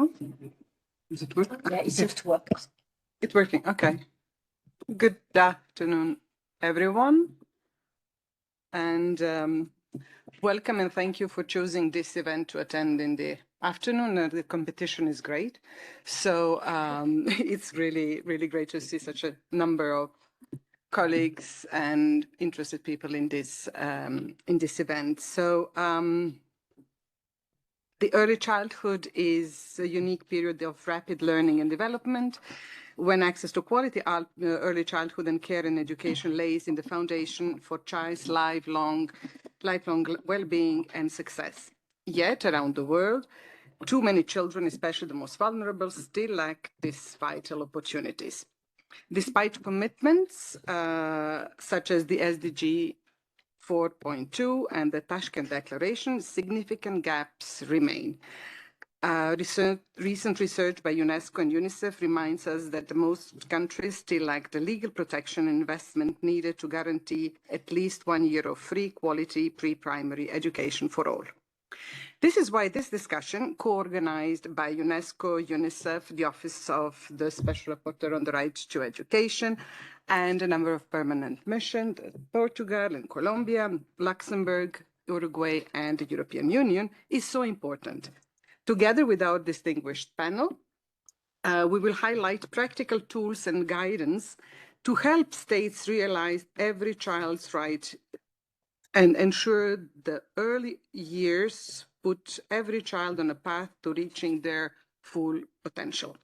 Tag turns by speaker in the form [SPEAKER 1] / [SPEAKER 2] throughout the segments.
[SPEAKER 1] Oh, is it working?
[SPEAKER 2] Yeah, it's just working.
[SPEAKER 1] It's working. Okay. Good afternoon, everyone. And welcome and thank you for choosing this event to attend in the afternoon. The competition is great. So it's really, really great to see such a number of colleagues and interested people in this event. So the early childhood is a unique period of rapid learning and development when access to quality early childhood and care and education lays in the foundation for child's lifelong well-being and success. Yet, around the world, too many children, especially the most vulnerable, still lack these vital opportunities. Despite commitments such as the SDG 4.2 and the Tashkent Declaration, significant gaps remain. Recent research by UNESCO and UNICEF reminds us that most countries still lack the legal protection and investment needed to guarantee at least 1 year of free quality pre-primary education for all. This is why this discussion, co-organized by UNESCO, UNICEF, the Office of the Special Rapporteur on the Right to Education, and a number of permanent missions, Portugal and Colombia, Luxembourg, Uruguay, and the European Union, is so important. Together with our distinguished panel, we will highlight practical tools and guidance to help states realize every child's right and ensure the early years put every child on a path to reaching their full potential.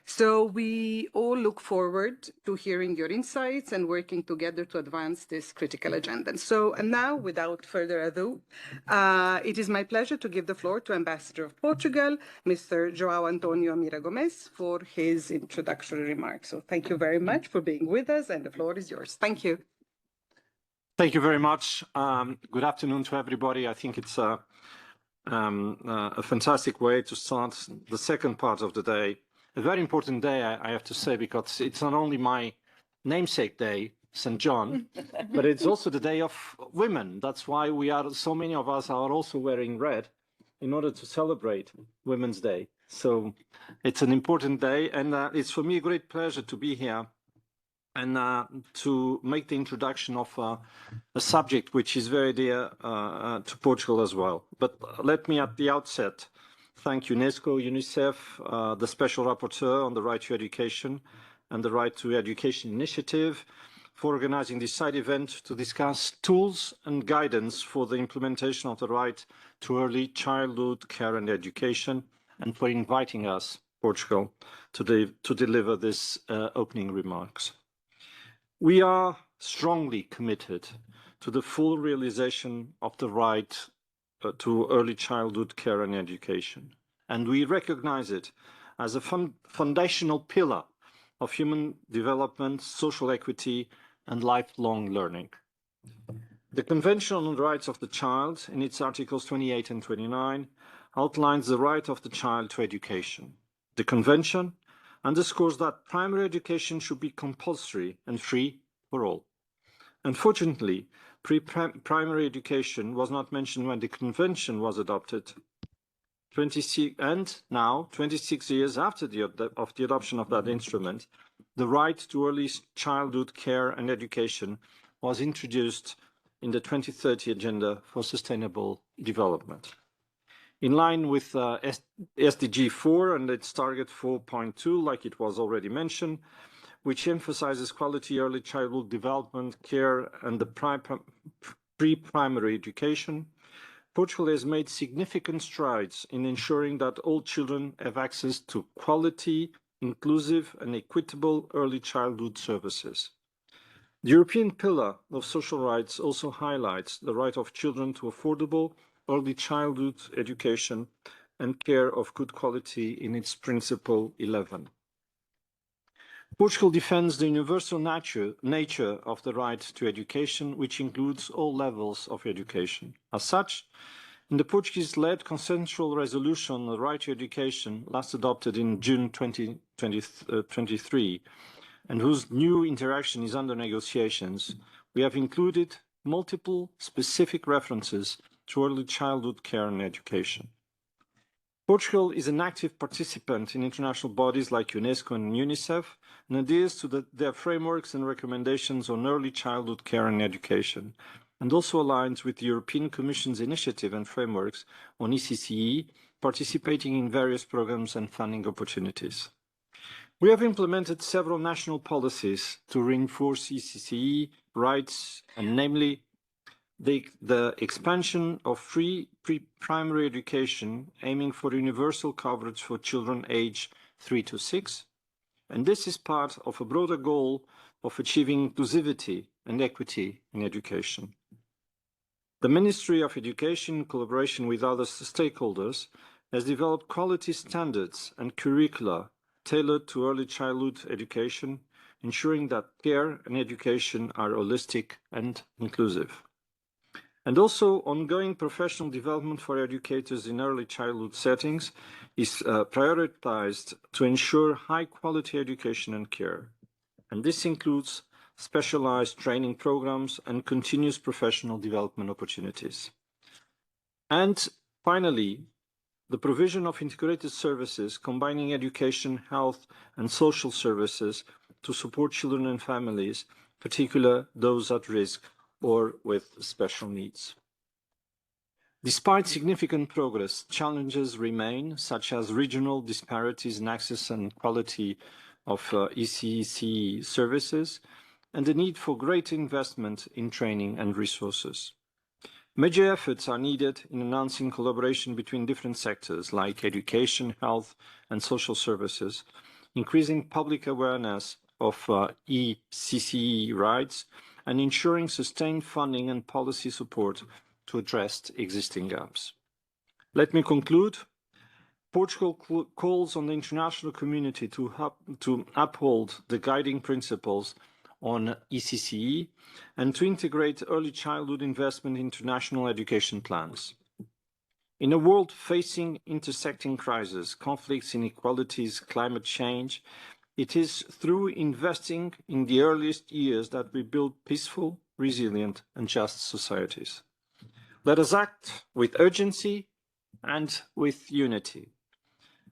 [SPEAKER 1] So we all look forward to hearing your insights and working together to advance this critical agenda. And now, without further ado, it is my pleasure to give the floor to Ambassador of Portugal, Mr. João António Amira Gomes, for his introductory remarks. So thank you very much for being with us, and the floor is yours. Thank you.
[SPEAKER 3] Thank you very much. Good afternoon to everybody. I think it's a fantastic way to start the second part of the day. A very important day, I have to say, because it's not only my namesake day, St. John, but it's also the day of women. That's why so many of us are also wearing red in order to celebrate Women's Day. So it's an important day, and it's for me a great pleasure to be here and to make the introduction of a subject which is very dear to Portugal as well. But let me at the outset thank UNESCO, UNICEF, the Special Rapporteur on the Right to Education and the Right to Education Initiative for organizing this side event to discuss tools and guidance for the implementation of the right to early childhood care and education, and for inviting us, Portugal, to deliver this opening remarks. We are strongly committed to the full realization of the right to early childhood care and education, and we recognize it as a foundational pillar of human development, social equity, and lifelong learning. The Convention on the Rights of the Child, in its Articles 28 and 29, outlines the right of the child to education. The Convention underscores that primary education should be compulsory and free for all. Unfortunately, primary education was not mentioned when the Convention was adopted. 26 years after the adoption of that instrument, the right to early childhood care and education was introduced in the 2030 Agenda for Sustainable Development. In line with SDG 4 and its target 4.2, like it was already mentioned, which emphasizes quality early childhood development, care, and the pre-primary education, Portugal has made significant strides in ensuring that all children have access to quality, inclusive, and equitable early childhood services. The European Pillar of Social Rights also highlights the right of children to affordable early childhood education and care of good quality in its Principle 11. Portugal defends the universal nature of the right to education, which includes all levels of education. As such, in the Portuguese-led consensual resolution on the right to education, last adopted in June 2023, and whose new interaction is under negotiations, we have included multiple specific references to early childhood care and education. Portugal is an active participant in international bodies like UNESCO and UNICEF and adheres to their frameworks and recommendations on early childhood care and education, and also aligns with the European Commission's initiative and frameworks on ECCE, participating in various programs and funding opportunities. We have implemented several national policies to reinforce ECCE rights, and namely the expansion of free pre-primary education, aiming for universal coverage for children aged 3 to 6. And this is part of a broader goal of achieving inclusivity and equity in education. The Ministry of Education, in collaboration with other stakeholders, has developed quality standards and curricula tailored to early childhood education, ensuring that care and education are holistic and inclusive. And also, ongoing professional development for educators in early childhood settings is prioritized to ensure high-quality education and care. And this includes specialized training programs and continuous professional development opportunities. And finally, the provision of integrated services combining education, health, and social services to support children and families, particularly those at risk or with special needs. Despite significant progress, challenges remain, such as regional disparities in access and quality of ECCE services, and the need for greater investment in training and resources. Major efforts are needed in enhancing collaboration between different sectors like education, health, and social services, increasing public awareness of ECCE rights, and ensuring sustained funding and policy support to address existing gaps. Let me conclude. Portugal calls on the international community to uphold the guiding principles on ECCE and to integrate early childhood investment into national education plans. In a world facing intersecting crises, conflicts, inequalities, climate change, it is through investing in the earliest years that we build peaceful, resilient, and just societies. Let us act with urgency and with unity.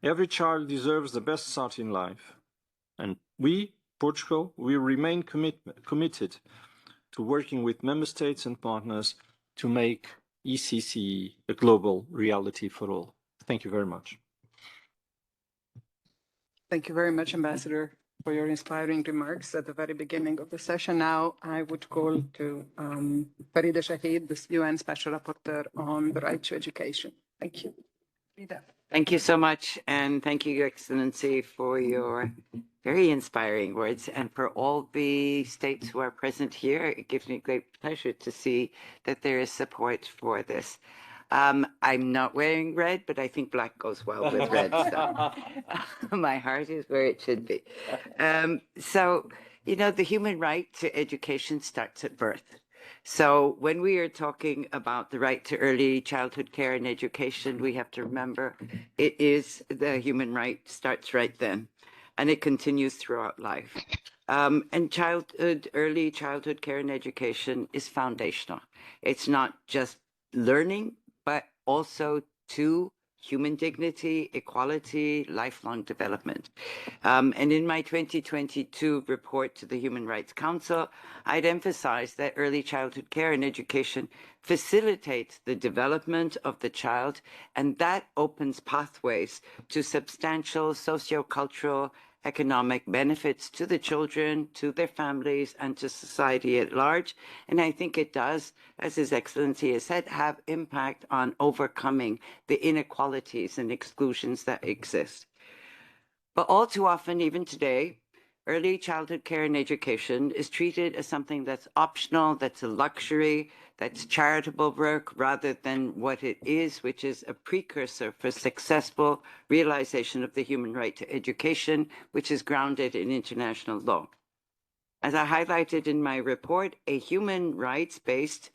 [SPEAKER 3] Every child deserves the best start in life, and we, Portugal, we remain committed to working with member states and partners to make ECCE a global reality for all. Thank you very much.
[SPEAKER 1] Thank you very much, Ambassador, for your inspiring remarks at the very beginning of the session. Now I would call to Farida Shahid, the UN Special Rapporteur on the right to education. Thank you. Farida.
[SPEAKER 2] Thank you so much, and thank you, Your Excellency, for your very inspiring words, and for all the states who are present here. It gives me great pleasure to see that there is support for this. I'm not wearing red, but I think black goes well with red. So my heart is where it should be. So, you know, the human right to education starts at birth. So when we are talking about the right to early childhood care and education, we have to remember it is the human right starts right then, and it continues throughout life. And early childhood care and education is foundational. It's not just learning, but also to human dignity, equality, lifelong development. And in my 2022 report to the Human Rights Council, I'd emphasized that early childhood care and education facilitates the development of the child, and that opens pathways to substantial socio-cultural, economic benefits to the children, to their families, and to society at large. And I think it does, as His Excellency has said, have impact on overcoming the inequalities and exclusions that exist. But all too often, even today, early childhood care and education is treated as something that's optional, that's a luxury, that's charitable work, rather than what it is, which is a precursor for successful realization of the human right to education, which is grounded in international law. As I highlighted in my report, a human rights-based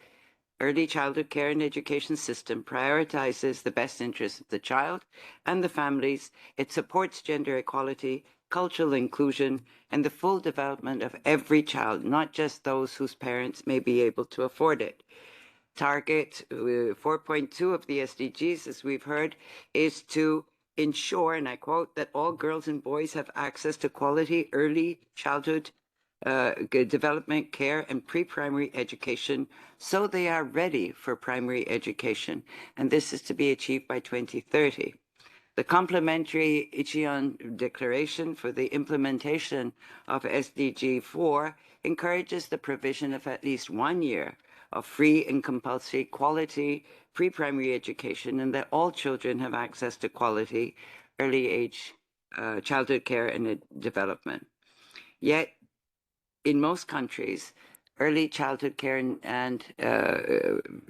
[SPEAKER 2] early childhood care and education system prioritizes the best interests of the child and the families. It supports gender equality, cultural inclusion, and the full development of every child, not just those whose parents may be able to afford it. Target 4.2 of the SDGs, as we've heard, is to ensure, and I quote, that all girls and boys have access to quality early childhood development care and pre-primary education so they are ready for primary education. And this is to be achieved by 2030. The complementary Ichion Declaration for the implementation of SDG 4 encourages the provision of at least 1 year of free and compulsory quality pre-primary education, and that all children have access to quality early age childhood care and development. Yet, in most countries, early childhood care and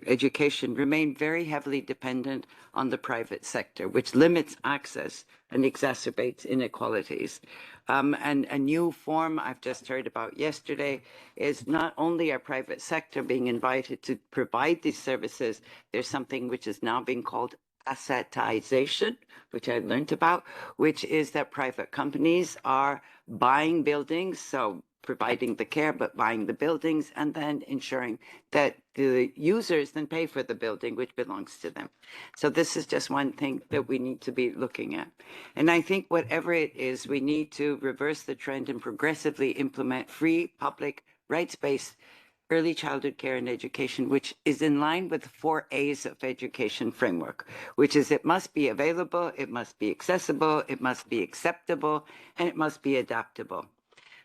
[SPEAKER 2] education remain very heavily dependent on the private sector, which limits access and exacerbates inequalities. And a new form I've just heard about yesterday is not only our private sector being invited to provide these services, there's something which is now being called assetization, which I learned about, which is that private companies are buying buildings, so providing the care, but buying the buildings and then ensuring that the users then pay for the building, which belongs to them. So this is just one thing that we need to be looking at. And I think whatever it is, we need to reverse the trend and progressively implement free, public, rights-based early childhood care and education, which is in line with the 4 A's of education framework, which is it must be available, it must be accessible, it must be acceptable, and it must be adaptable.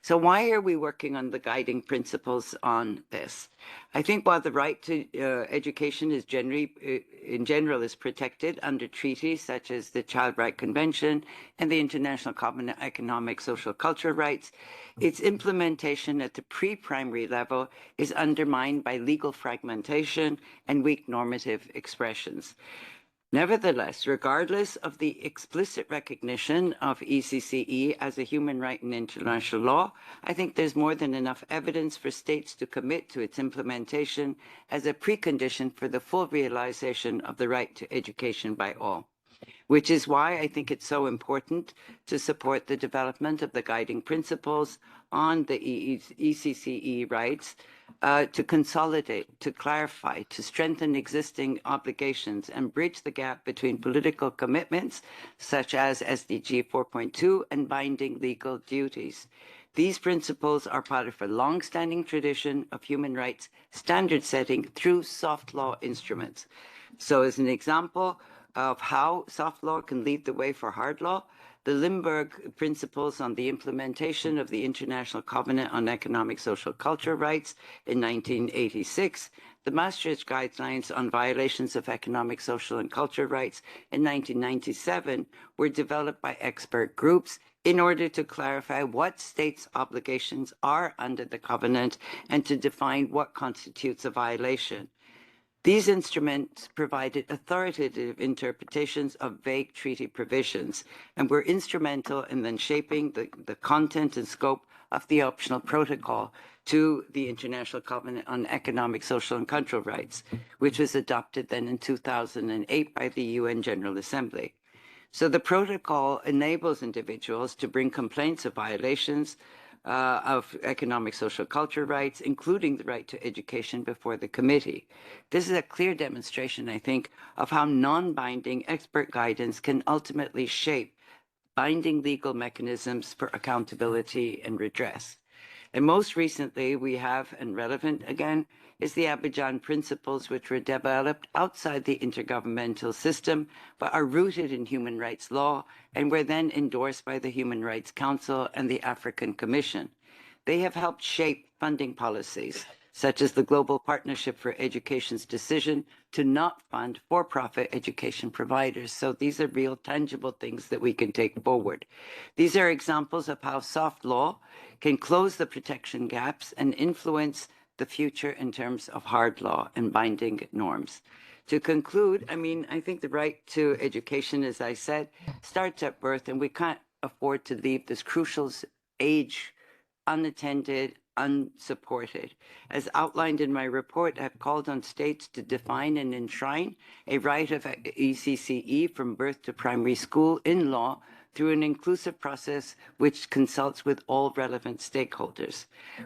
[SPEAKER 2] So why are we working on the guiding principles on this? I think while the right to education is in general is protected under treaties such as the Child Rights Convention and the International Covenant on Economic, Social, Cultural Rights, its implementation at the pre-primary level is undermined by legal fragmentation and weak normative expressions. Nevertheless, regardless of the explicit recognition of ECCE as a human right in international law, I think there's more than enough evidence for states to commit to its implementation as a precondition for the full realization of the right to education by all. Which is why I think it's so important to support the development of the guiding principles on the ECCE rights, to consolidate, to clarify, to strengthen existing obligations and bridge the gap between political commitments such as SDG 4.2 and binding legal duties. These principles are part of a long-standing tradition of human rights standard setting through soft law instruments. So as an example of how soft law can lead the way for hard law, the Limburg Principles on the Implementation of the International Covenant on Economic, Social, Cultural Rights in 1986, the Maastricht Guidelines on Violations of Economic, Social, and Cultural Rights in 1997 were developed by expert groups in order to clarify what states' obligations are under the covenant and to define what constitutes a violation. These instruments provided authoritative interpretations of vague treaty provisions and were instrumental in then shaping the content and scope of the optional protocol to the International Covenant on Economic, Social, and Cultural Rights, which was adopted then in 2008 by the UN General Assembly. So the protocol enables individuals to bring complaints of violations of economic, social, cultural rights, including the right to education, before the committee. This is a clear demonstration, I think, of how non-binding expert guidance can ultimately shape binding legal mechanisms for accountability and redress. And most recently, we have, and relevant again, is the Abidjan Principles, which were developed outside the intergovernmental system, but are rooted in human rights law, and were then endorsed by the Human Rights Council and the African Commission. They have helped shape funding policies, such as the Global Partnership for Education's decision to not fund for-profit education providers. So these are real, tangible things that we can take forward. These are examples of how soft law can close the protection gaps and influence the future in terms of hard law and binding norms. To conclude, I think the right to education, as I said, starts at birth, and we can't afford to leave this crucial age unattended, unsupported. As outlined in my report, I've called on states to define and enshrine a right of ECCE from birth to primary school in law through an inclusive process which consults with all relevant stakeholders.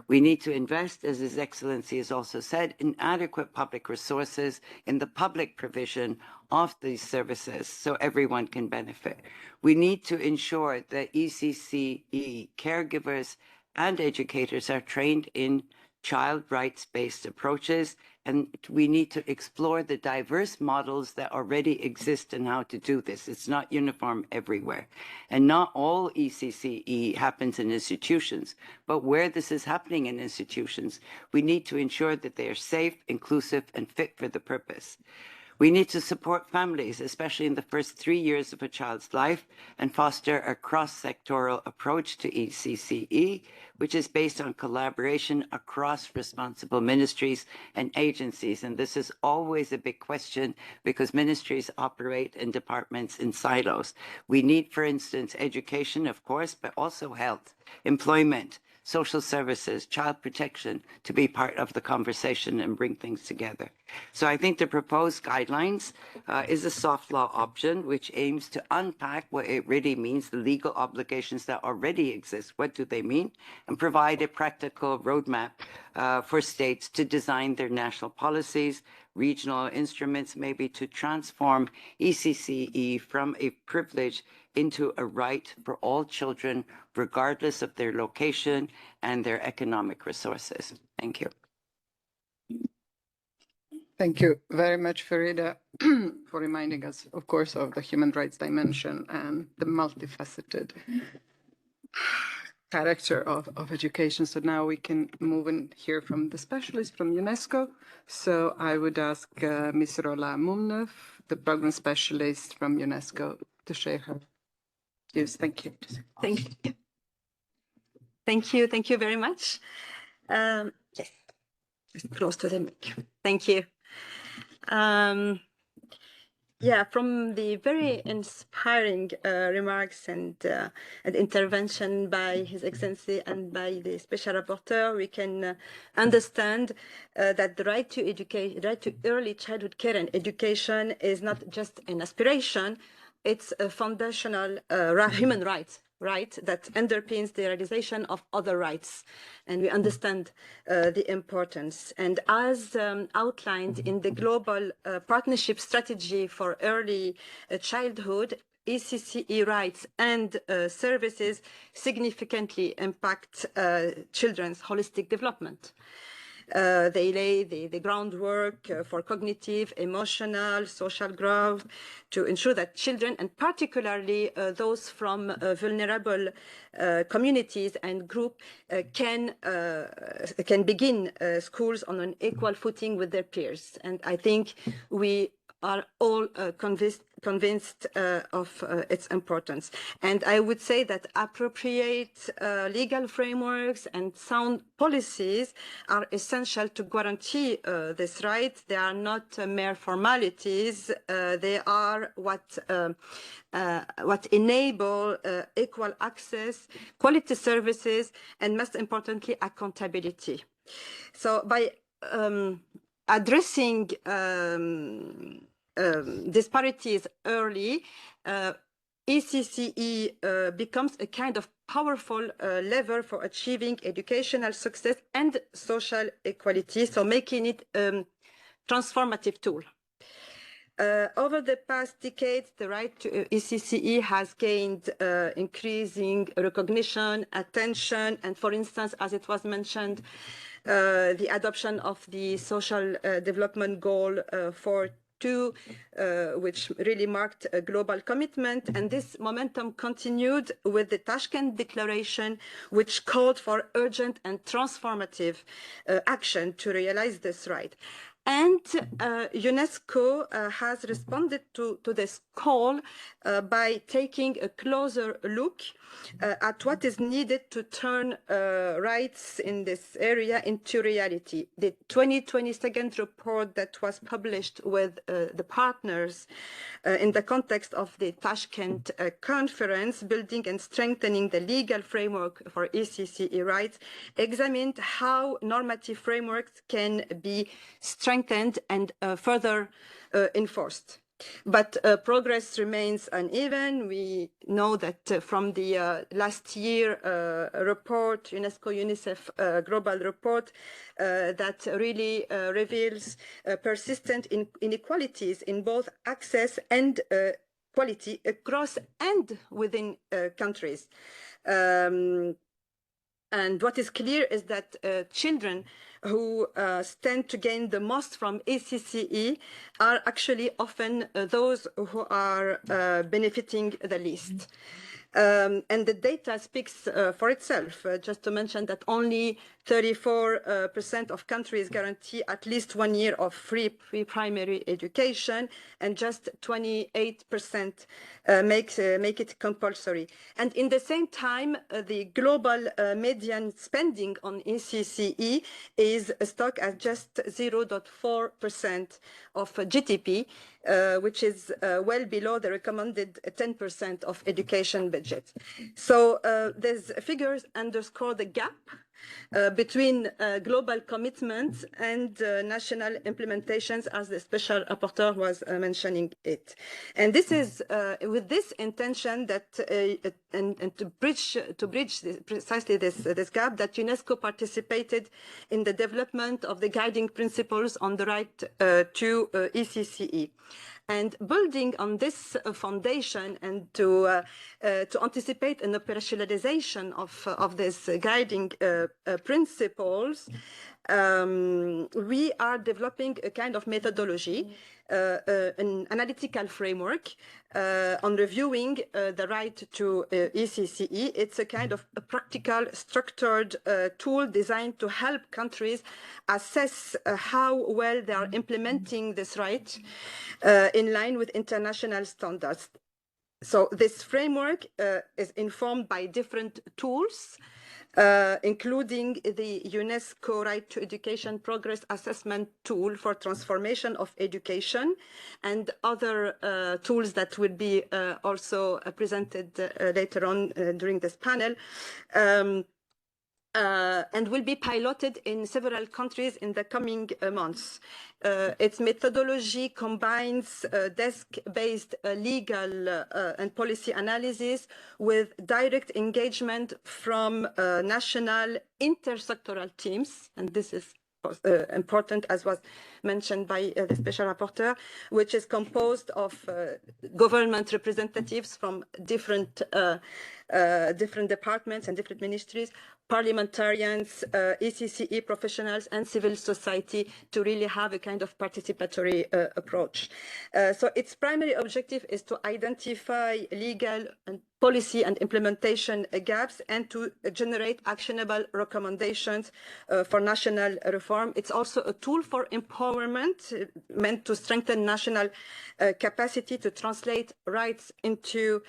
[SPEAKER 2] We need to invest, as His Excellency has also said, in adequate public resources in the public provision of these services so everyone can benefit. We need to ensure that ECCE caregivers and educators are trained in child rights-based approaches, and we need to explore the diverse models that already exist and how to do this. It's not uniform everywhere. And not all ECCE happens in institutions, but where this is happening in institutions, we need to ensure that they are safe, inclusive, and fit for the purpose. We need to support families, especially in the first 3 years of a child's life, and foster a cross-sectoral approach to ECCE, which is based on collaboration across responsible ministries and agencies. And this is always a big question because ministries operate in departments in silos. We need, for instance, education, of course, but also health, employment, social services, child protection to be part of the conversation and bring things together. So I think the proposed guidelines is a soft law option which aims to unpack what it really means, the legal obligations that already exist, what do they mean, and provide a practical roadmap for states to design their national policies, regional instruments, maybe to transform ECCE from a privilege into a right for all children, regardless of their location and their economic resources. Thank you.
[SPEAKER 1] Thank you very much, Farida, for reminding us, of course, of the human rights dimension and the multifaceted character of education. So now we can move and hear from the specialist from UNESCO. So I would ask Ms. Rola Mumnev, the program specialist from UNESCO, to share her views. Thank you.
[SPEAKER 4] Thank you very much. Yes, just close to the mic. Thank you. Yeah, from the very inspiring remarks and intervention by His Excellency and by the Special Rapporteur, we can understand that the right to education, right to early childhood care and education is not just an aspiration, it's a foundational human right that underpins the realization of other rights. And we understand the importance. And as outlined in the Global Partnership Strategy for Early Childhood, ECCE rights and services significantly impact children's holistic development. They lay the groundwork for cognitive, emotional, social growth to ensure that children, and particularly those from vulnerable communities and groups, can begin schools on an equal footing with their peers. And I think we are all convinced of its importance. And I would say that appropriate legal frameworks and sound policies are essential to guarantee this right. They are not mere formalities. They are what enable equal access, quality services, and most importantly, accountability. So by addressing disparities early, ECCE becomes a kind of powerful lever for achieving educational success and social equality, so making it a transformative tool. Over the past decades, the right to ECCE has gained increasing recognition, attention, and for instance, as it was mentioned, the adoption of the Social Development Goal 4.2, which really marked a global commitment. And this momentum continued with the Tashkent Declaration, which called for urgent and transformative action to realize this right. And UNESCO has responded to this call by taking a closer look at what is needed to turn rights in this area into reality. The 2022 report that was published with the partners in the context of the Tashkent conference, Building and Strengthening the Legal Framework for ECCE Rights, examined how normative frameworks can be strengthened and further enforced. But progress remains uneven. We know that from the last year report, UNESCO-UNICEF global report, that really reveals persistent inequalities in both access and quality across and within countries. And what is clear is that children who stand to gain the most from ECCE are actually often those who are benefiting the least. And the data speaks for itself. Just to mention that only 34% of countries guarantee at least 1 year of free pre-primary education, and just 28% make it compulsory. And in the same time, the global median spending on ECCE is stuck at just 0.4% of GDP, which is well below the recommended 10% of education budget. So these figures underscore the gap between global commitments and national implementations, as the Special Rapporteur was mentioning it. And this is with this intention that, and to bridge precisely this gap, that UNESCO participated in the development of the guiding principles on the right to ECCE. And building on this foundation and to anticipate an operationalization of these guiding principles, we are developing a kind of methodology, an analytical framework on reviewing the right to ECCE. It's a kind of a practical, structured tool designed to help countries assess how well they are implementing this right in line with international standards. So this framework is informed by different tools, including the UNESCO Right to Education Progress Assessment Tool for Transformation of Education, and other tools that will be also presented later on during this panel. And will be piloted in several countries in the coming months. Its methodology combines desk-based legal and policy analysis with direct engagement from national intersectoral teams, and this is important, as was mentioned by the Special Rapporteur, which is composed of government representatives from different departments and different ministries, parliamentarians, ECCE professionals, and civil society, to really have a kind of participatory approach. So its primary objective is to identify legal and policy and implementation gaps and to generate actionable recommendations for national reform. It's also a tool for empowerment meant to strengthen national capacity to translate rights into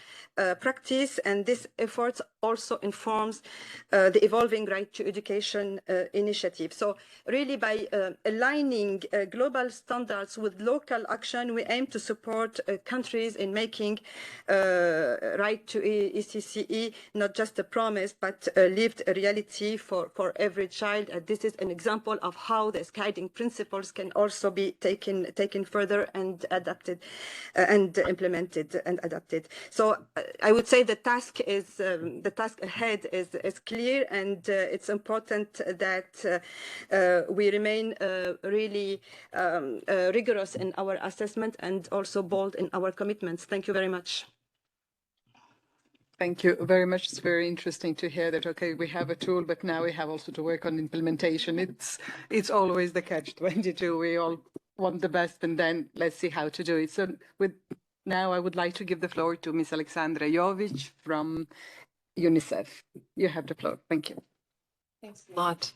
[SPEAKER 4] practice, and this effort also informs the evolving right to education initiative. So really by aligning global standards with local action, we aim to support countries in making right to ECCE not just a promise, but a lived reality for every child. This is an example of how these guiding principles can also be taken further and adapted and implemented and adapted. So I would say the task ahead is clear, and it's important that we remain really rigorous in our assessment and also bold in our commitments. Thank you very much.
[SPEAKER 1] Thank you very much. It's very interesting to hear that, okay, we have a tool, but now we have also to work on implementation. It's always the catch-22. We all want the best, and then let's see how to do it. So now I would like to give the floor to Ms. Alexandra Jovic from UNICEF. You have the floor. Thank you.
[SPEAKER 5] Thanks a lot.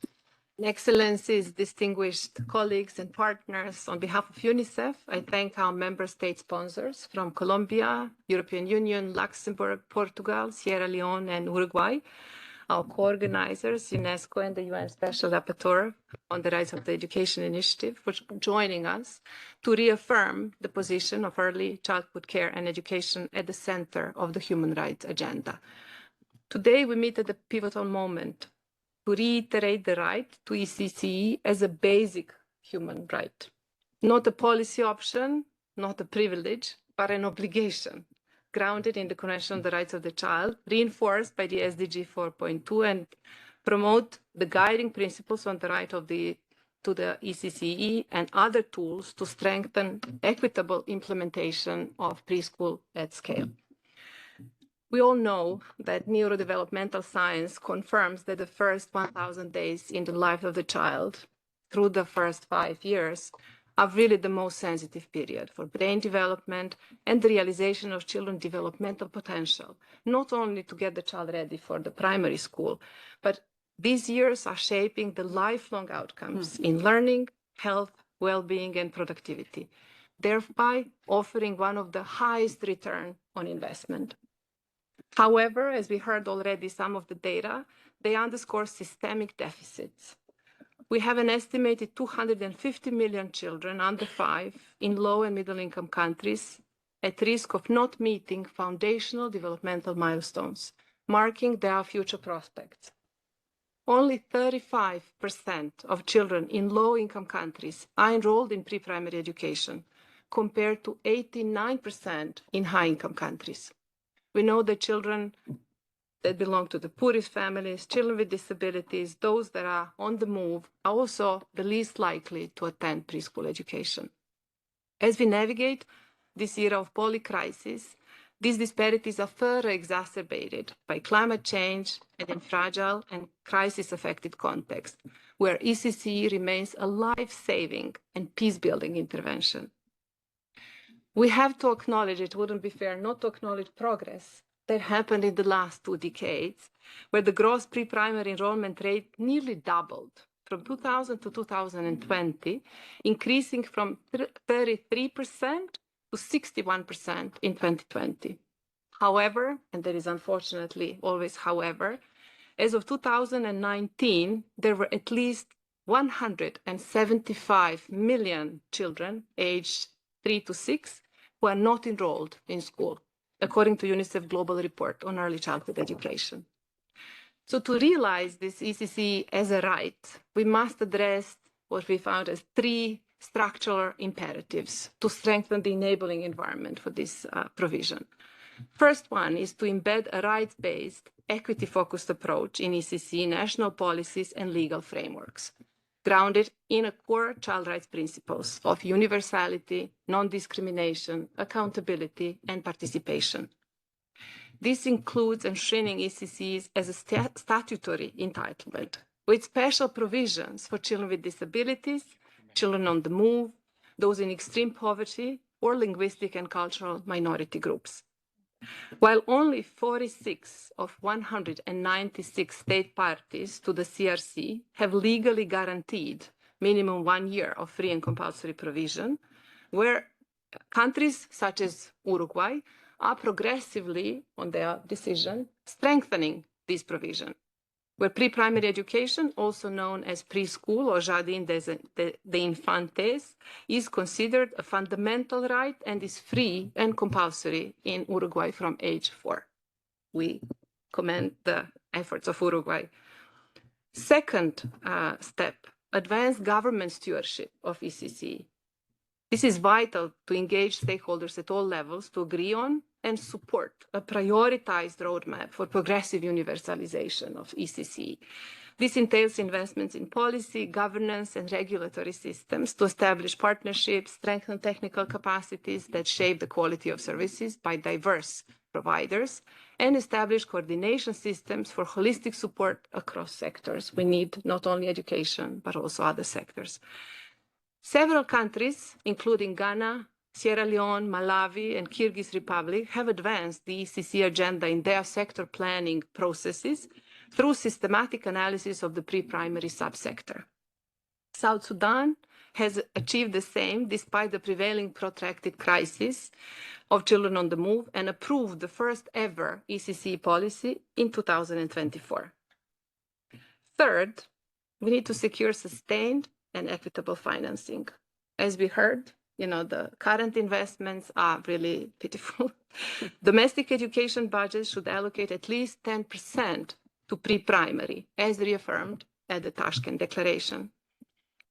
[SPEAKER 5] Excellencies, distinguished colleagues and partners, on behalf of UNICEF, I thank our member state sponsors from Colombia, European Union, Luxembourg, Portugal, Sierra Leone, and Uruguay, our co-organizers, UNESCO and the UN Special Rapporteur on the Rights of the Education Initiative, for joining us to reaffirm the position of early childhood care and education at the center of the human rights agenda. Today, we meet at a pivotal moment to reiterate the right to ECCE as a basic human right, not a policy option, not a privilege, but an obligation, grounded in the Convention on the Rights of the Child, reinforced by the SDG 4.2, and promote the guiding principles on the right to the ECCE and other tools to strengthen equitable implementation of preschool at scale. We all know that neurodevelopmental science confirms that the first 1,000 days in the life of the child, through the first 5 years, are really the most sensitive period for brain development and the realization of children's developmental potential, not only to get the child ready for the primary school, but these years are shaping the lifelong outcomes in learning, health, well-being, and productivity, thereby offering one of the highest return on investment. However, as we heard already, some of the data, they underscore systemic deficits. We have an estimated 250 million children under 5 in low and middle income countries at risk of not meeting foundational developmental milestones, marking their future prospects. Only 35% of children in low income countries are enrolled in pre-primary education, compared to 89% in high income countries. We know that children that belong to the poorest families, children with disabilities, those that are on the move, are also the least likely to attend preschool education. As we navigate this era of polycrisis, these disparities are further exacerbated by climate change and in fragile and crisis-affected contexts, where ECCE remains a life-saving and peace-building intervention. We have to acknowledge, it wouldn't be fair not to acknowledge progress that happened in the last 2 decades, where the gross pre-primary enrollment rate nearly doubled from 2000 to 2020, increasing from 33% to 61% in 2020. However, and there is unfortunately always however, as of 2019, there were at least 175 million children aged 3 to 6 who are not enrolled in school, according to UNICEF Global Report on Early Childhood Education. So to realize this ECCE as a right, we must address what we found as 3 structural imperatives to strengthen the enabling environment for this provision. First one is to embed a rights-based, equity-focused approach in ECCE national policies and legal frameworks. grounded in a core child rights principles of universality, non-discrimination, accountability, and participation. This includes enshrining ECCEs as a statutory entitlement, with special provisions for children with disabilities, children on the move, those in extreme poverty, or linguistic and cultural minority groups. While only 46 of 196 state parties to the CRC have legally guaranteed minimum 1 year of free and compulsory provision, where countries such as Uruguay are progressively, on their decision, strengthening this provision, where pre-primary education, also known as preschool or Jardín de Infantes, is considered a fundamental right and is free and compulsory in Uruguay from age 4. We commend the efforts of Uruguay. Second step, advanced government stewardship of ECCE. This is vital to engage stakeholders at all levels to agree on and support a prioritized roadmap for progressive universalization of ECCE. This entails investments in policy, governance, and regulatory systems to establish partnerships, strengthen technical capacities that shape the quality of services by diverse providers, and establish coordination systems for holistic support across sectors. We need not only education, but also other sectors. Several countries, including Ghana, Sierra Leone, Malawi, and Kyrgyz Republic, have advanced the ECCE agenda in their sector planning processes through systematic analysis of the pre-primary subsector. South Sudan has achieved the same despite the prevailing protracted crisis of children on the move and approved the first ever ECCE policy in 2024. Third, we need to secure sustained and equitable financing. As we heard, the current investments are really pitiful. Domestic education budgets should allocate at least 10% to pre-primary, as reaffirmed at the Tashkent Declaration.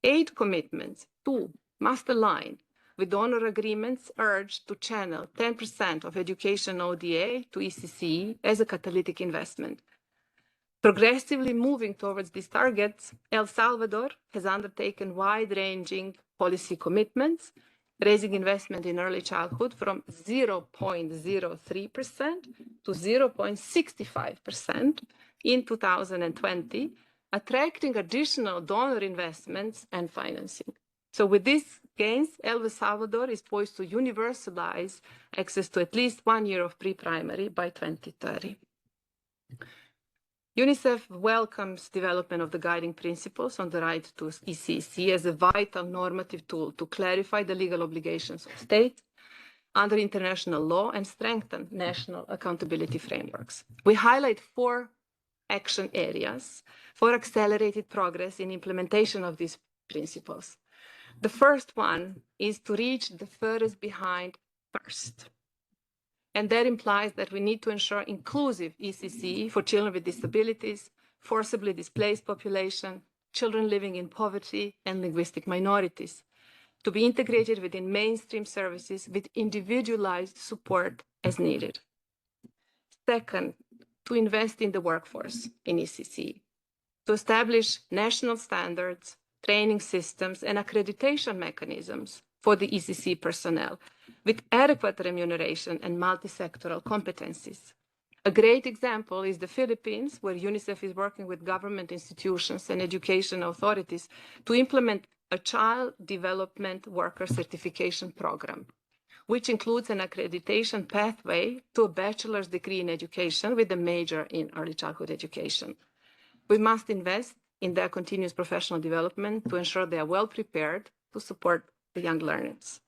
[SPEAKER 5] Aid commitments, too, must align with donor agreements urged to channel 10% of education ODA to ECCE as a catalytic investment. Progressively moving towards these targets, El Salvador has undertaken wide-ranging policy commitments, raising investment in early childhood from 0.03% to 0.65% in 2020, attracting additional donor investments and financing. So with these gains, El Salvador is poised to universalize access to at least 1 year of pre-primary by 2030. UNICEF welcomes development of the guiding principles on the right to ECCE as a vital normative tool to clarify the legal obligations of states under international law and strengthen national accountability frameworks. We highlight 4 action areas for accelerated progress in implementation of these principles. The first one is to reach the furthest behind first. And that implies that we need to ensure inclusive ECCE for children with disabilities, forcibly displaced population, children living in poverty, and linguistic minorities, to be integrated within mainstream services with individualized support as needed. Second, to invest in the workforce in ECCE, to establish national standards, training systems, and accreditation mechanisms for the ECCE personnel, with adequate remuneration and multi-sectoral competencies. A great example is the Philippines, where UNICEF is working with government institutions and education authorities to implement a child development worker certification program, which includes an accreditation pathway to a bachelor's degree in education with a major in early childhood education. We must invest in their continuous professional development to ensure they are well prepared to support the young learners.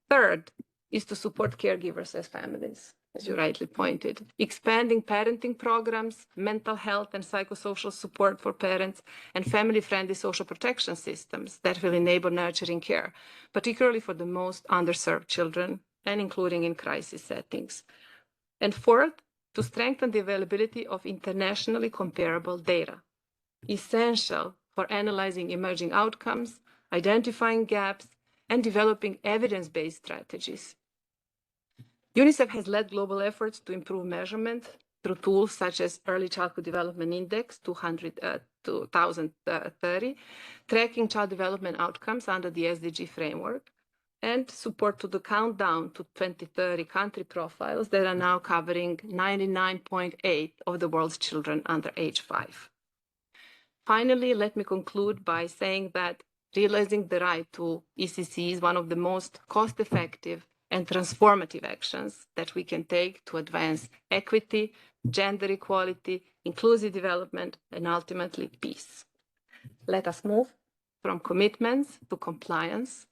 [SPEAKER 5] Third is to support caregivers as families, as you rightly pointed, expanding parenting programs, mental health and psychosocial support for parents, and family-friendly social protection systems that will enable nurturing care, particularly for the most underserved children and including in crisis settings. And fourth, to strengthen the availability of internationally comparable data, essential for analyzing emerging outcomes, identifying gaps, and developing evidence-based strategies. UNICEF has led global efforts to improve measurement, through tools such as Early Childhood Development Index 2030, tracking child development outcomes under the SDG framework, and support to the countdown to 2030 country profiles that are now covering 99.8% of the world's children under age 5. Finally, let me conclude by saying that realizing the right to ECCE is one of the most cost-effective and transformative actions that we can take to advance equity, gender equality, inclusive development, and ultimately peace. Let us move from commitments to compliance,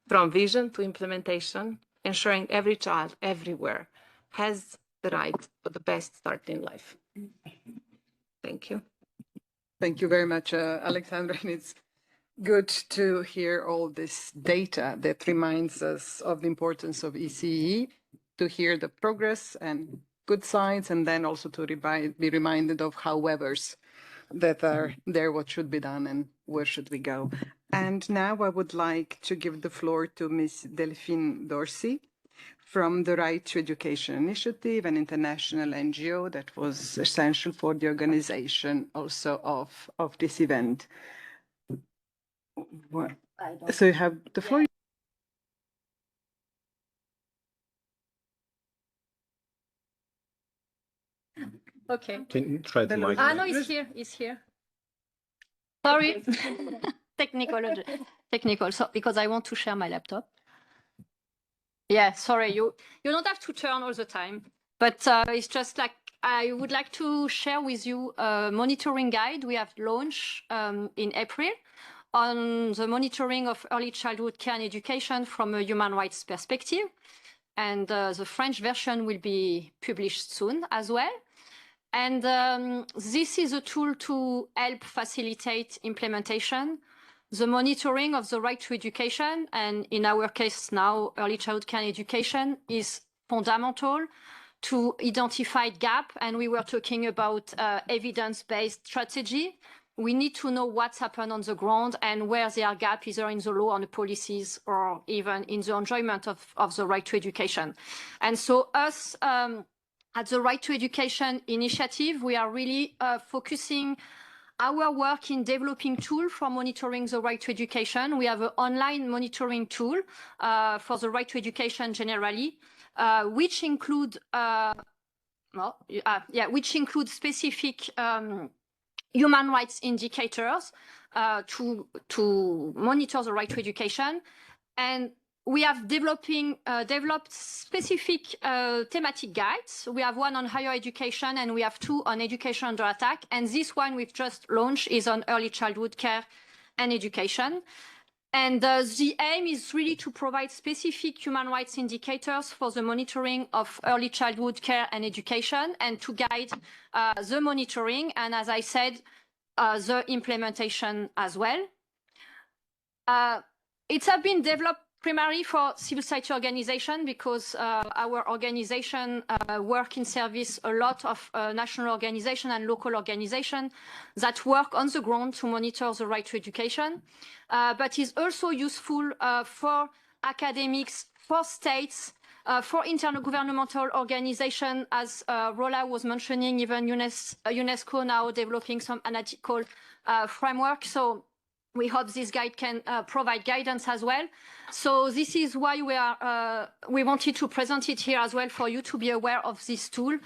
[SPEAKER 5] from vision to implementation, ensuring every child everywhere has the right to the best start in life. Thank you.
[SPEAKER 1] Thank you very much, Alexandra. And it's good to hear all this data that reminds us of the importance of ECE, to hear the progress and good sides, and then also to be reminded of howevers that are there, what should be done and where should we go. And now I would like to give the floor to Ms. Delphine Dorsey from the Right to Education Initiative, an international NGO that was essential for the organization also of this event. So you have the floor.
[SPEAKER 6] Okay.
[SPEAKER 3] Can you try the mic?
[SPEAKER 6] No, it's here. It's here. Sorry. Technical. So because I want to share my laptop. Yeah, sorry. You don't have to turn all the time, but it's just like I would like to share with you a monitoring guide we have launched in April on the monitoring of early childhood care and education from a human rights perspective. And the French version will be published soon as well. And this is a tool to help facilitate implementation, the monitoring of the right to education, and in our case now, early childhood care and education is fundamental to identify gap. And we were talking about evidence-based strategy. We need to know what's happened on the ground and where there are gaps, either in the law, on the policies, or even in the enjoyment of the right to education. And so us, at the Right to Education Initiative, we are really focusing our work in developing tools for monitoring the right to education. We have an online monitoring tool for the right to education generally, which include specific human rights indicators to monitor the right to education. And we have developed specific thematic guides. We have one on higher education and we have two on education under attack. And this one we've just launched is on early childhood care and education. And the aim is really to provide specific human rights indicators for the monitoring of early childhood care and education, and to guide the monitoring and, as I said, the implementation as well. It has been developed primarily for civil society organization because our organization work in service a lot of national organization and local organization that work on the ground to monitor the right to education, but is also useful for academics, for states, for intergovernmental organization, as Rola was mentioning, even UNESCO now developing some analytical framework. So we hope this guide can provide guidance as well. So this is why we wanted to present it here as well, for you to be aware of this tool,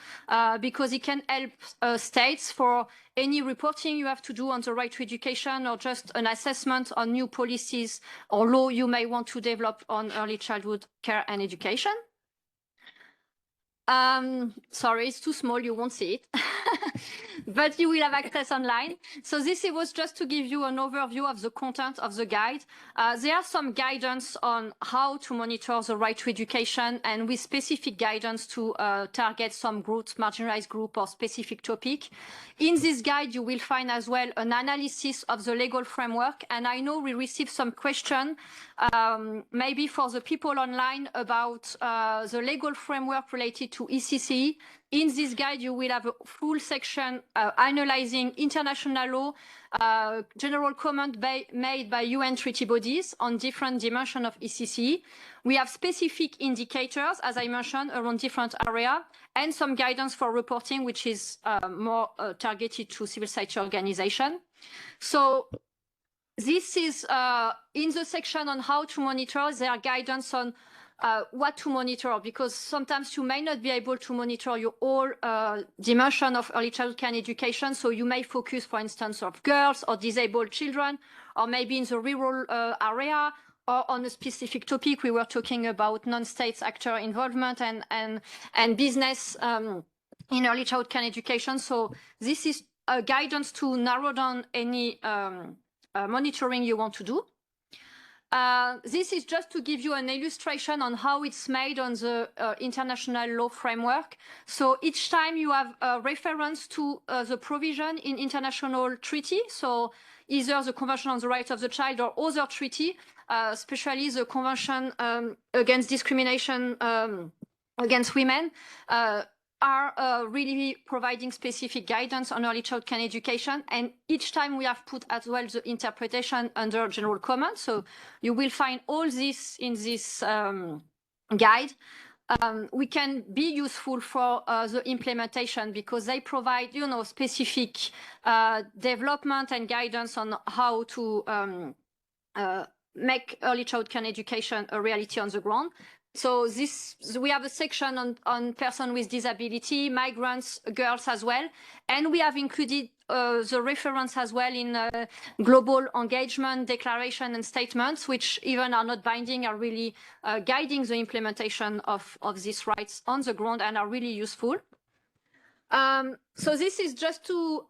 [SPEAKER 6] because it can help states for any reporting you have to do on the right to education, or just an assessment on new policies or law you may want to develop on early childhood care and education. Sorry, it's too small, you won't see it, but you will have access online. So this was just to give you an overview of the content of the guide. There are some guidance on how to monitor the right to education, and with specific guidance to target some groups, marginalized group or specific topic. In this guide, you will find as well an analysis of the legal framework. And I know we received some question, maybe for the people online, about the legal framework related to ECCE. in this guide, you will have a full section analyzing international law, general comment made by UN treaty bodies on different dimensions of ECCE. We have specific indicators, as I mentioned, around different areas, and some guidance for reporting, which is more targeted to civil society organization. So this is in the section on how to monitor. There are guidance on what to monitor, because sometimes you may not be able to monitor your whole dimension of early childhood care and education. So you may focus, for instance, on girls or disabled children, or maybe in the rural area, or on a specific topic. We were talking about non-state actor involvement and business in early childhood care and education. So this is a guidance to narrow down any monitoring you want to do. This is just to give you an illustration on how it's made on the international law framework. So each time you have a reference to the provision in international treaty, so either the Convention on the Rights of the Child or other treaty, especially the Convention against discrimination against women, are really providing specific guidance on early childhood care and education. And each time we have put as well the interpretation under general comment. So you will find all this in this guide. We can be useful for the implementation, because they provide, specific development and guidance on how to make early childhood care and education a reality on the ground. So we have a section on persons with disability, migrants, girls as well. And we have included the reference as well in global engagement, declaration and statements, which even are not binding, are really guiding the implementation of these rights on the ground and are really useful. So this is just to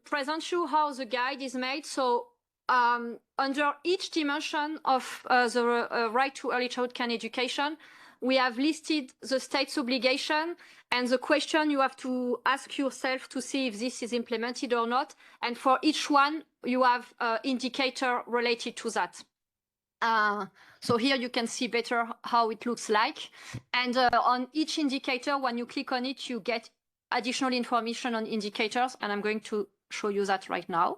[SPEAKER 6] present you how the guide is made. So under each dimension of the right to early childhood care and education, we have listed the state's obligation and the question you have to ask yourself to see if this is implemented or not. And for each one, you have an indicator related to that. So here you can see better how it looks like. And on each indicator, when you click on it, you get additional information on indicators. And I'm going to show you that right now.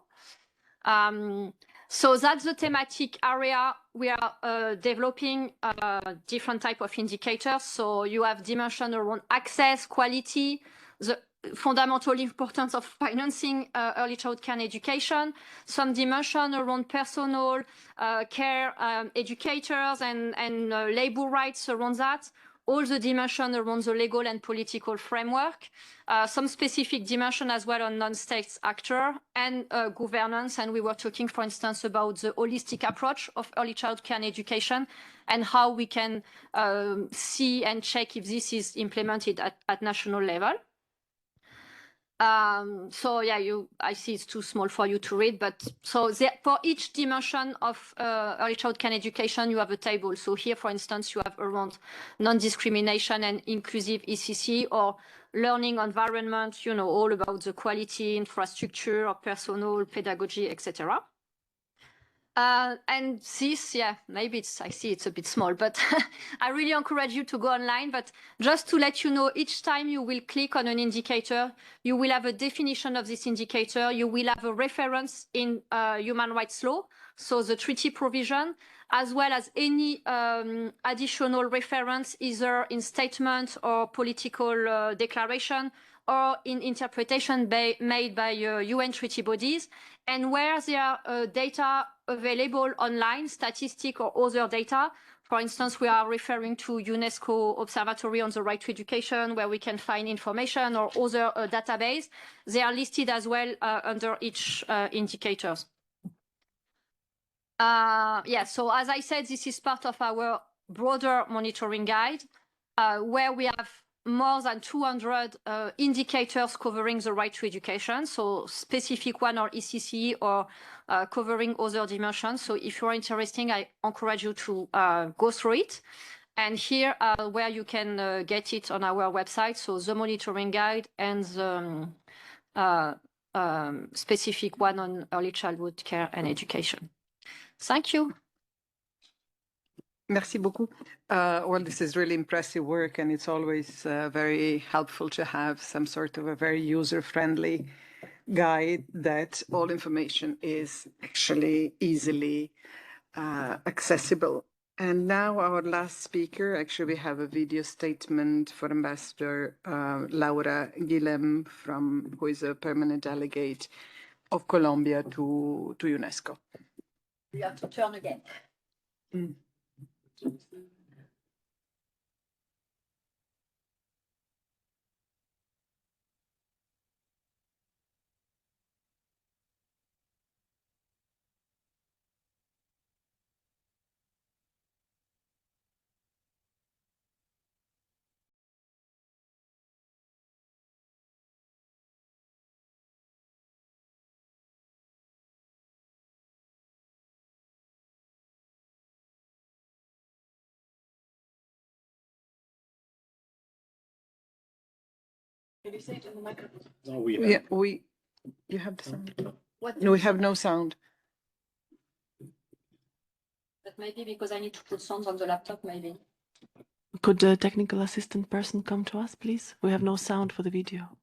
[SPEAKER 6] So that's the thematic area. We are developing different type of indicators. So you have dimension around access, quality, the fundamental importance of financing early childhood care and education, some dimension around personal care, educators and labor rights around that, all the dimension around the legal and political framework, some specific dimension as well on non-state actor and governance. And we were talking, for instance, about the holistic approach of early childhood care and education and how we can see and check if this is implemented at national level. So yeah, I see it's too small for you to read, but so for each dimension of early childhood care and education, you have a table. So here, for instance, you have around non-discrimination and inclusive ECCE, or learning environment, all about the quality, infrastructure, or personal, pedagogy, etc. And this, yeah, maybe I see it's a bit small, but I really encourage you to go online. But just to let you know, each time you will click on an indicator, you will have a definition of this indicator. You will have a reference in human rights law, so the treaty provision, as well as any additional reference, either in statement or political declaration, or in interpretation made by UN treaty bodies, and where there are data available online, statistic or other data. For instance, we are referring to UNESCO Observatory on the Right to Education, where we can find information, or other database. They are listed as well under each indicators. Yeah, so as I said, this is part of our broader monitoring guide, where we have more than 200 indicators covering the right to education, so specific one or ECCE, or covering other dimensions. So if you're interested, I encourage you to go through it. And here where you can get it on our website, so the monitoring guide and the specific one on early childhood care and education. Thank you.
[SPEAKER 1] Merci beaucoup. Well, this is really impressive work, and it's always very helpful to have some sort of a very user-friendly guide that all information is actually easily accessible. And now our last speaker, actually we have a video statement for Ambassador Laura Guillem, who is a permanent delegate of Colombia to UNESCO.
[SPEAKER 6] You have to turn again. Can you say it in the microphone?
[SPEAKER 3] No, we
[SPEAKER 1] Yeah, you have the sound.
[SPEAKER 6] What?
[SPEAKER 1] No, we have no sound.
[SPEAKER 6] That may be because I need to put sound on the laptop, maybe.
[SPEAKER 7] Could the technical assistant person come to us, please? We have no sound for the video.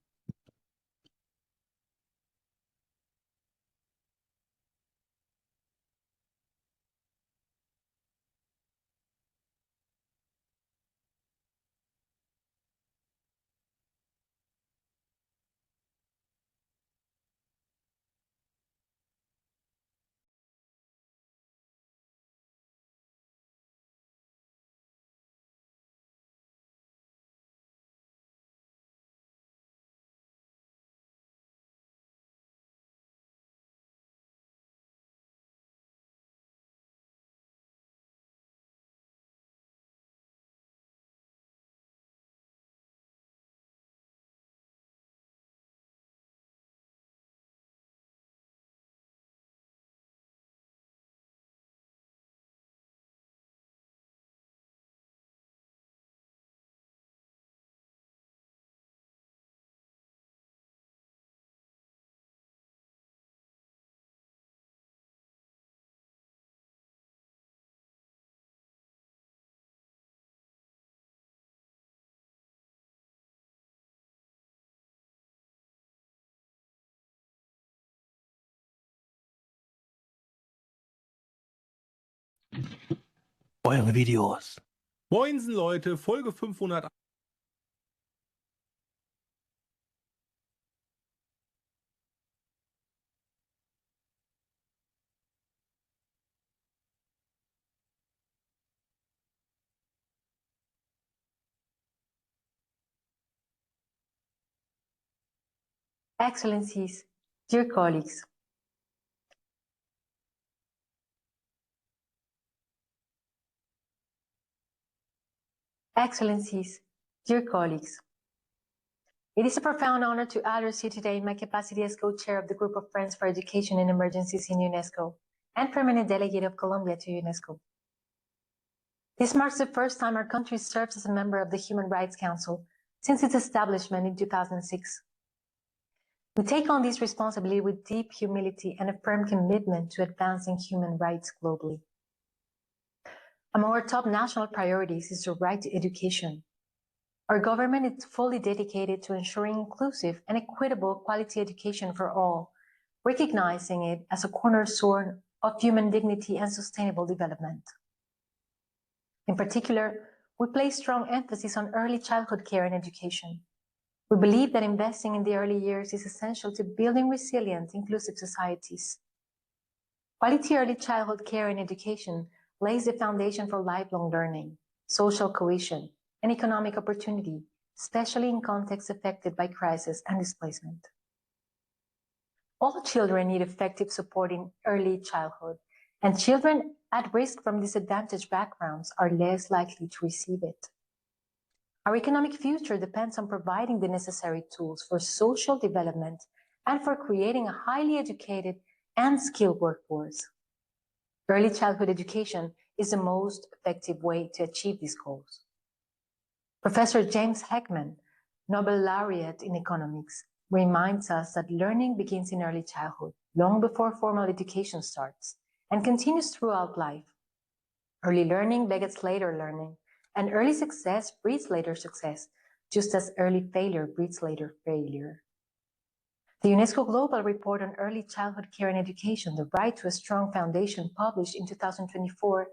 [SPEAKER 8] Eure Videos.
[SPEAKER 9] Moinsen Leute, Folge 500.
[SPEAKER 10] Excellencies, dear colleagues. Excellencies, dear colleagues. It is a profound honor to address you today in my capacity as co-chair of the Group of Friends for Education in Emergencies in UNESCO and permanent delegate of Colombia to UNESCO. This marks the first time our country serves as a member of the Human Rights Council since its establishment in 2006. We take on this responsibility with deep humility and a firm commitment to advancing human rights globally. Among our top national priorities is the right to education. Our government is fully dedicated to ensuring inclusive and equitable quality education for all, recognizing it as a cornerstone of human dignity and sustainable development. In particular, we place strong emphasis on early childhood care and education. We believe that investing in the early years is essential to building resilient, inclusive societies. Quality early childhood care and education lays the foundation for lifelong learning, social cohesion, and economic opportunity, especially in contexts affected by crisis and displacement. All children need effective support in early childhood, and children at risk from disadvantaged backgrounds are less likely to receive it. Our economic future depends on providing the necessary tools for social development and for creating a highly educated and skilled workforce. Early childhood education is the most effective way to achieve these goals. Professor James Heckman, Nobel laureate in economics, reminds us that learning begins in early childhood, long before formal education starts, and continues throughout life. Early learning begets later learning, and early success breeds later success, just as early failure breeds later failure. The UNESCO Global Report on Early Childhood Care and Education, The Right to a Strong Foundation, published in 2024,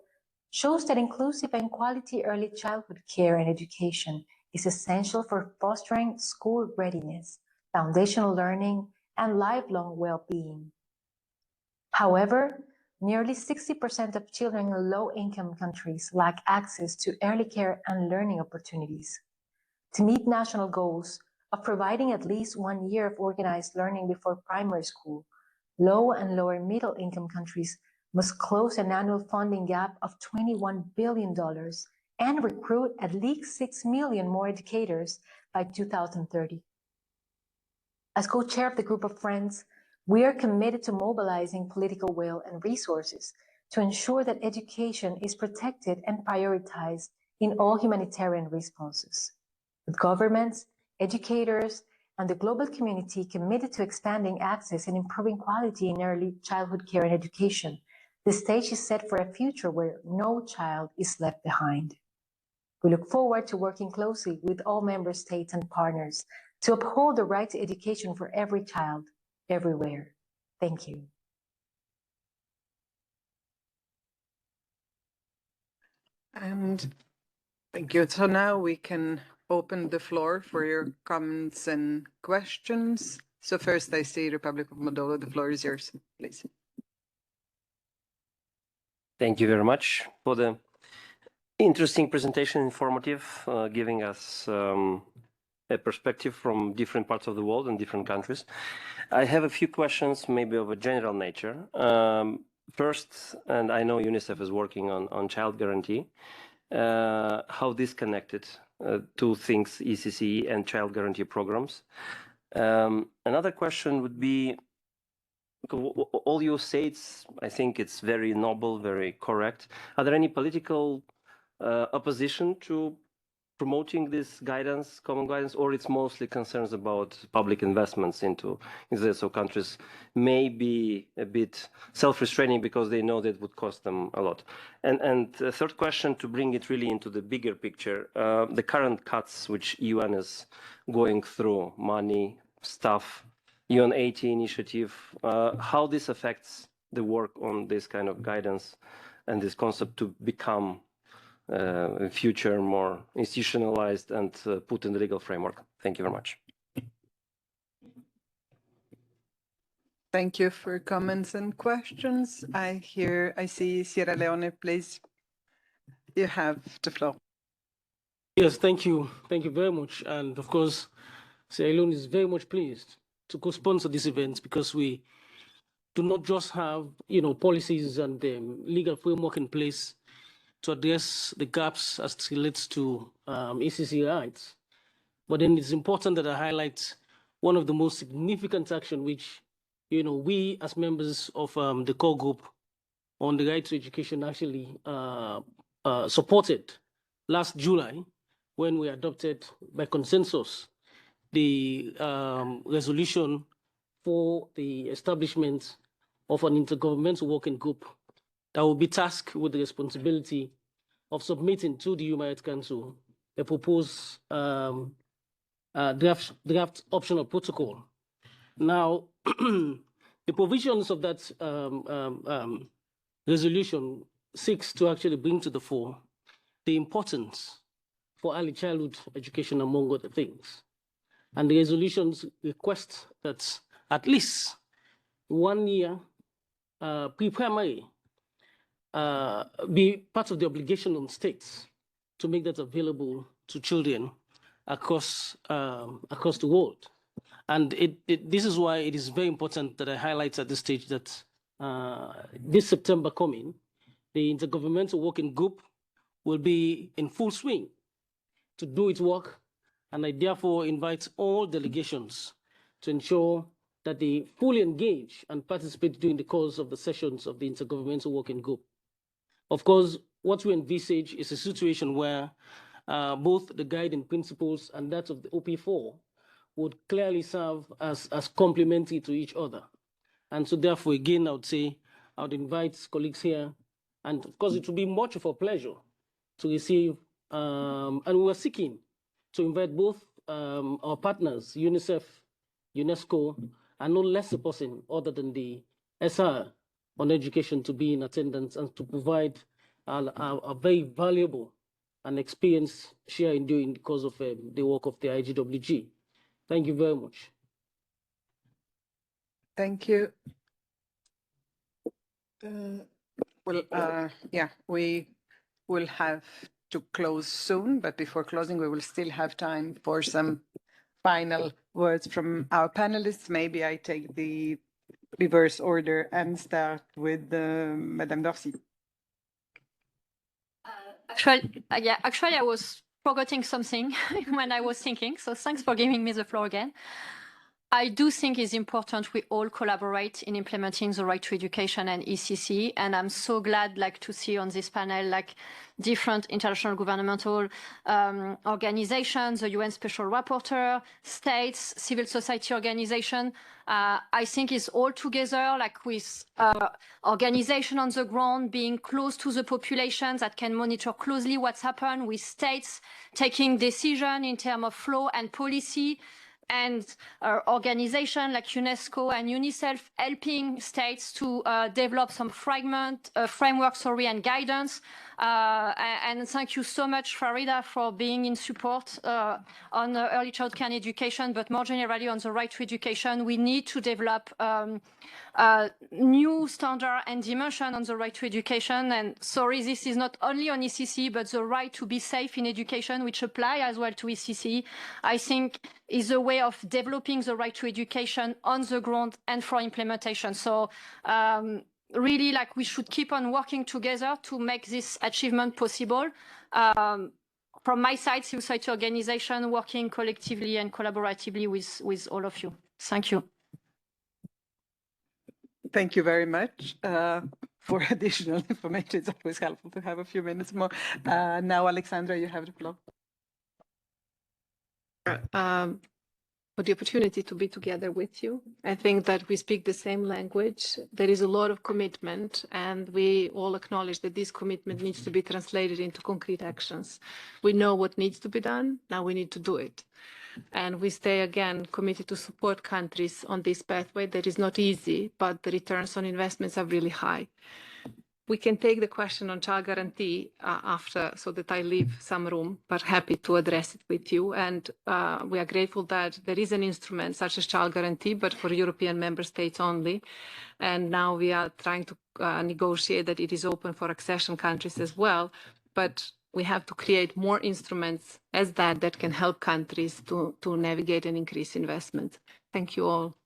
[SPEAKER 10] shows that inclusive and quality early childhood care and education is essential for fostering school readiness, foundational learning, and lifelong well-being. However, nearly 60% of children in low-income countries lack access to early care and learning opportunities. To meet national goals of providing at least 1 year of organized learning before primary school, low and lower middle-income countries must close an annual funding gap of $21 billion and recruit at least 6 million more educators by 2030. As co-chair of the group of friends, we are committed to mobilizing political will and resources to ensure that education is protected and prioritized in all humanitarian responses. With governments, educators, and the global community committed to expanding access and improving quality in early childhood care and education, the stage is set for a future where no child is left behind. We look forward to working closely with all member states and partners to uphold the right to education for every child, everywhere. Thank you.
[SPEAKER 1] And thank you. So now we can open the floor for your comments and questions. So first I see Republic of Moldova. The floor is yours, please.
[SPEAKER 8] Thank you very much for the interesting presentation, informative, giving us a perspective from different parts of the world and different countries. I have a few questions, maybe of a general nature. First, and I know UNICEF is working on child guarantee, how this connected to things, ECCE and child guarantee programs. Another question would be, all you say, I think it's very noble, very correct. Are there any political opposition to promoting this guidance, common guidance, or it's mostly concerns about public investments into this? So countries may be a bit self-restraining because they know that it would cost them a lot. And the third question, to bring it really into the bigger picture, the current cuts which UN is going through, money, staff, UN 80 initiative, how this affects the work on this kind of guidance and this concept to become in future more institutionalized and put in the legal framework. Thank you very much.
[SPEAKER 1] Thank you for comments and questions. I see Sierra Leone, please. You have the floor.
[SPEAKER 11] Yes, thank you. Thank you very much. And of course, Sierra Leone is very much pleased to co-sponsor this event because we do not just have, policies and legal framework in place to address the gaps as it relates to ECCE rights. But then it's important that I highlight one of the most significant action which, we as members of the core group on the right to education actually supported last July when we adopted by consensus the resolution for the establishment of an intergovernmental working group that will be tasked with the responsibility of submitting to the Human Rights Council a proposed draft optional protocol. Now, the provisions of that resolution seeks to actually bring to the fore the importance for early childhood education, among other things. And the resolutions request that at least 1 year pre-primary be part of the obligation on states to make that available to children across the world. And this is why it is very important that I highlight at this stage that this September coming, the Intergovernmental Working Group will be in full swing to do its work. And I therefore invite all delegations to ensure that they fully engage and participate during the course of the sessions of the Intergovernmental Working Group. Of course, what we envisage is a situation where both the guiding principles and that of the OP4 would clearly serve as complementary to each other. And so therefore, again, I would invite colleagues here And of course, it will be much of a pleasure to receive, and we are seeking to invite both our partners, UNICEF, UNESCO, and no less a person other than the SR on education to be in attendance and to provide a very valuable and experience share in doing because of the work of the IGWG. Thank you very much.
[SPEAKER 1] Thank you. Yeah, we will have to close soon, but before closing, we will still have time for some final words from our panelists. Maybe I take the reverse order and start with Madame Dorsey.
[SPEAKER 6] Actually, I was forgetting something when I was thinking, so thanks for giving me the floor again. I do think it's important we all collaborate in implementing the right to education and ECCE, and I'm so glad to see on this panel different international governmental organizations, the UN Special Rapporteur, states, civil society organization. I think it's all together, with organization on the ground being close to the population that can monitor closely what's happened, with states taking decision in terms of law and policy, and organizations like UNESCO and UNICEF helping states to develop some framework and guidance. And thank you so much, Farida, for being in support on early childcare education, but more generally on the right to education. We need to develop new standard and dimension on the right to education. And sorry, this is not only on ECCE, but the right to be safe in education, which apply as well to ECCE, I think is a way of developing the right to education on the ground and for implementation. So really, we should keep on working together to make this achievement possible. From my side, civil society organization working collectively and collaboratively with all of you. Thank you.
[SPEAKER 1] Thank you very much for additional information. It's always helpful to have a few minutes more. Now, Alexandra, you have the floor.
[SPEAKER 5] For the opportunity to be together with you. I think that we speak the same language. There is a lot of commitment, and we all acknowledge that this commitment needs to be translated into concrete actions. We know what needs to be done. Now we need to do it. And we stay again committed to support countries on this pathway that is not easy, but the returns on investments are really high. We can take the question on child guarantee after, so that I leave some room, but happy to address it with you. And we are grateful that there is an instrument such as child guarantee, but for European member states only. And now we are trying to negotiate that it is open for accession countries as well. But we have to create more instruments as that can help countries to navigate and increase investment. Thank you all.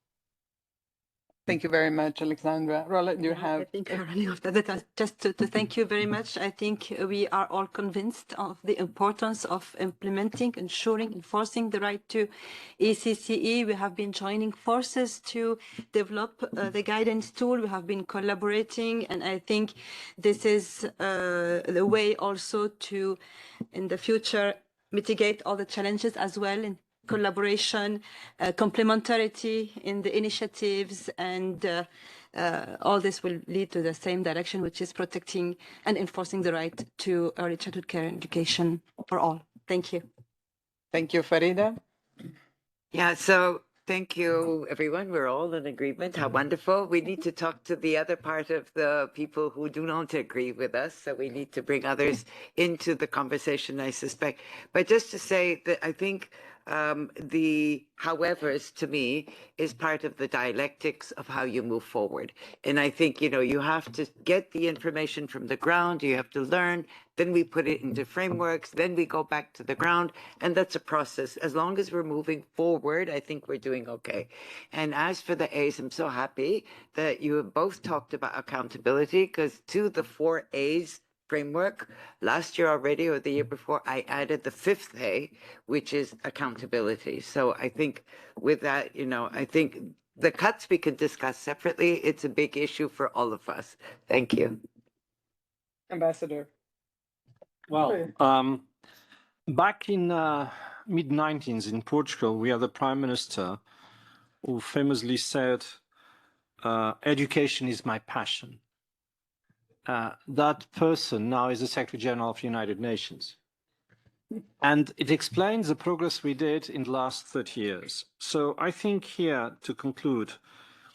[SPEAKER 1] Thank you very much, Alexandra. Roland, you have...
[SPEAKER 4] I think we're running off that. Just to thank you very much. I think we are all convinced of the importance of implementing, ensuring, enforcing the right to ECCE. We have been joining forces to develop the guidance tool. We have been collaborating, and I think this is the way also to, in the future, mitigate all the challenges as well in collaboration, complementarity in the initiatives, and all this will lead to the same direction, which is protecting and enforcing the right to early childhood care and education for all. Thank you.
[SPEAKER 1] Thank you, Farida.
[SPEAKER 2] Yeah, so thank you, everyone. We're all in agreement. How wonderful. We need to talk to the other part of the people who do not agree with us. So we need to bring others into the conversation, I suspect. But just to say that I think the howevers to me is part of the dialectics of how you move forward. And I think, you have to get the information from the ground, you have to learn, then we put it into frameworks, then we go back to the ground, and that's a process. As long as we're moving forward, I think we're doing okay. And as for the A's, I'm so happy that you have both talked about accountability, because to the 4 A's framework, last year already or the year before, I added the 5th A, which is accountability. So I think with that, I think the cuts we can discuss separately. It's a big issue for all of us. Thank you.
[SPEAKER 1] Ambassador.
[SPEAKER 3] Well, back in mid-90s in Portugal, we had a prime minister who famously said, education is my passion. that person now is the Secretary General of the United Nations. And it explains the progress we did in the last 30 years. So I think here, to conclude,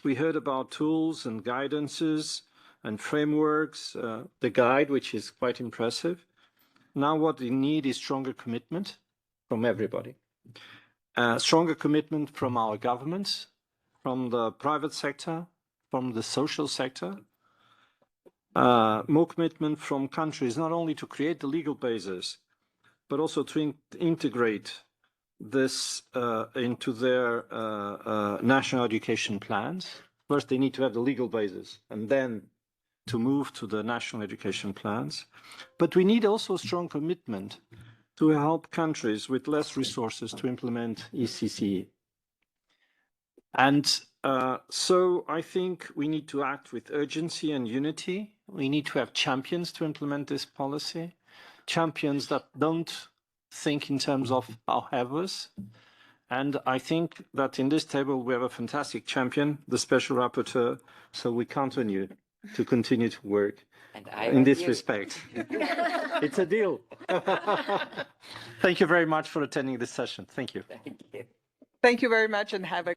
[SPEAKER 3] we heard about tools and guidances and frameworks, the guide, which is quite impressive. Now what we need is stronger commitment from everybody. Stronger commitment from our governments, from the private sector, from the social sector. More commitment from countries, not only to create the legal basis, but also to integrate this into their national education plans. First, they need to have the legal basis, and then to move to the national education plans. But we need also strong commitment to help countries with less resources to implement ECCE. And so I think we need to act with urgency and unity. We need to have champions to implement this policy, champions that don't think in terms of ours. And I think that in this table we have a fantastic champion, the Special Rapporteur, so we count on you to continue to work in this respect. It's a deal. Thank you very much for attending this session. Thank you.
[SPEAKER 2] Thank you.
[SPEAKER 1] Thank you very much and have a